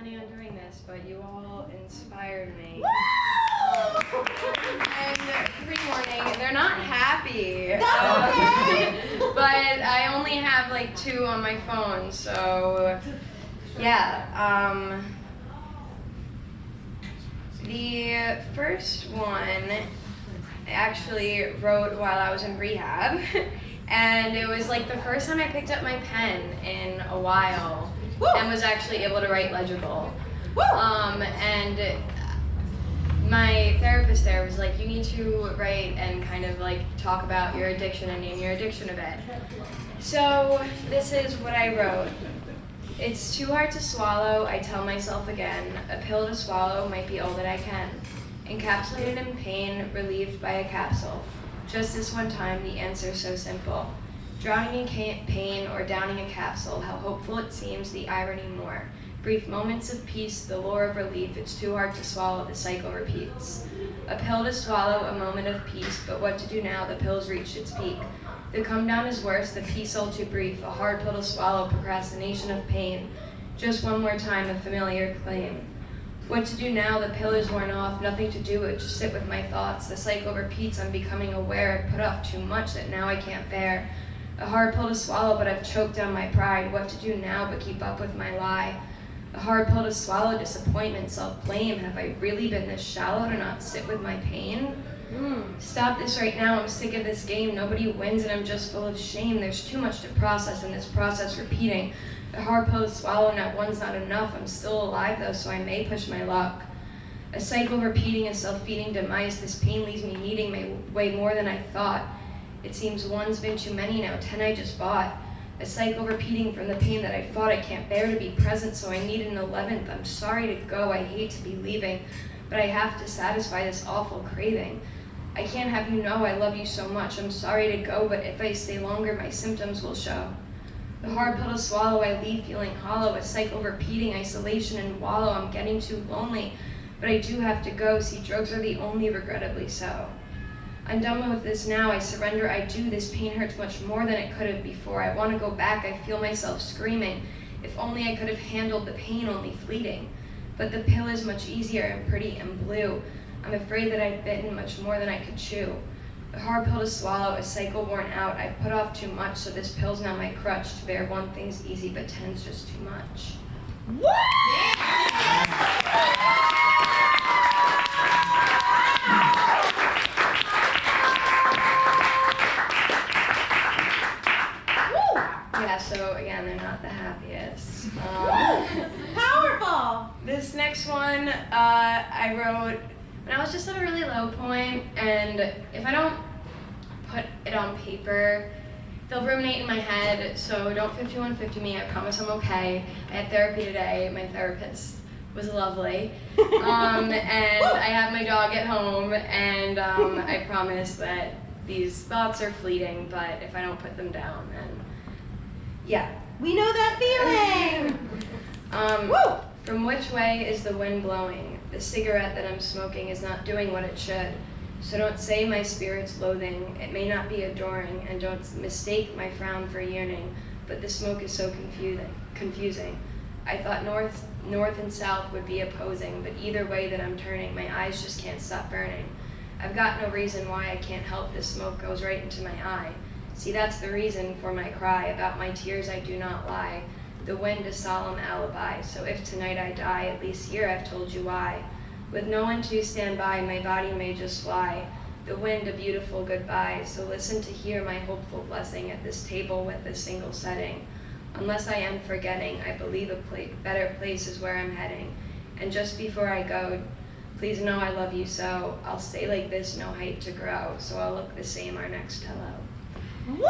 planning on doing this, but you all inspired me. And pre-warning, they're not happy. That's okay. But I only have like 2 on my phone, so yeah. The first one I actually wrote while I was in rehab, and it was like the first time I picked up my pen in a while. Woo! And was actually able to write legible. Woo! And my therapist there was like, you need to write and kind of like talk about your addiction and name your addiction a bit. So this is what I wrote. It's too hard to swallow, I tell myself again. A pill to swallow might be all that I can. Encapsulated in pain, relieved by a capsule. Just this one time, the answer's so simple. Drowning in pain or downing a capsule, how hopeful it seems, the irony more. Brief moments of peace, the lure of relief, it's too hard to swallow, the cycle repeats. A pill to swallow, a moment of peace, but what to do now, the pill's reached its peak. The come down is worse, the peace all too brief, a hard pill to swallow, procrastination of pain. Just one more time, a familiar claim. What to do now, the pill is worn off, nothing to do with, just sit with my thoughts. The cycle repeats, I'm becoming aware, I put off too much that now I can't bear. A hard pill to swallow, but I've choked down my pride. What to do now but keep up with my lie? A hard pill to swallow, disappointment, self-blame. Have I really been this shallow to not sit with my pain? Stop this right now, I'm sick of this game. Nobody wins and I'm just full of shame. There's too much to process in this process repeating. A hard pill to swallow, not one's not enough. I'm still alive though, so I may push my luck. A cycle repeating, a self-feeding demise. This pain leaves me needing way more than I thought. It seems one's been too many now, 10 I just bought. A cycle repeating from the pain that I fought. I can't bear to be present, so I need an 11th. I'm sorry to go, I hate to be leaving, but I have to satisfy this awful craving. I can't have you know I love you so much. I'm sorry to go, but if I stay longer, my symptoms will show. The hard pill to swallow, I leave feeling hollow. A cycle repeating, isolation and wallow. I'm getting too lonely, but I do have to go. See, drugs are the only, regrettably so. I'm done with this now, I surrender, I do. This pain hurts much more than it could have before. I want to go back, I feel myself screaming. If only I could have handled the pain, only fleeting. But the pill is much easier and pretty and blue. I'm afraid that I've bitten much more than I could chew. A hard pill to swallow, a cycle worn out. I've put off too much, so this pill's now my crutch. To bear one thing's easy, but 10's just too much. Yeah, so again, they're not the happiest. Powerful! This next one I wrote when I was just at a really low point, and if I don't put it on paper, they'll ruminate in my head, so don't 5150 me, I promise I'm okay. I had therapy today, my therapist was lovely, and I have my dog at home, and I promise that these thoughts are fleeting, but if I don't put them down, then yeah. We know that feeling! Woo! From which way is the wind blowing? The cigarette that I'm smoking is not doing what it should. So don't say my spirit's loathing. It may not be adoring, and don't mistake my frown for yearning. But the smoke is so confusing. I thought north and south would be opposing, but either way that I'm turning, my eyes just can't stop burning. I've got no reason why I can't help this smoke goes right into my eye. See, that's the reason for my cry. About my tears I do not lie. The wind a solemn alibi. So if tonight I die, at least here I've told you why. With no one to stand by, my body may just fly. The wind a beautiful goodbye. So listen to hear my hopeful blessing at this table with a single setting. Unless I am forgetting, I believe a better place is where I'm heading. And just before I go, please know I love you so. I'll stay like this, no height to grow. So I'll look the same our next hello. Woo!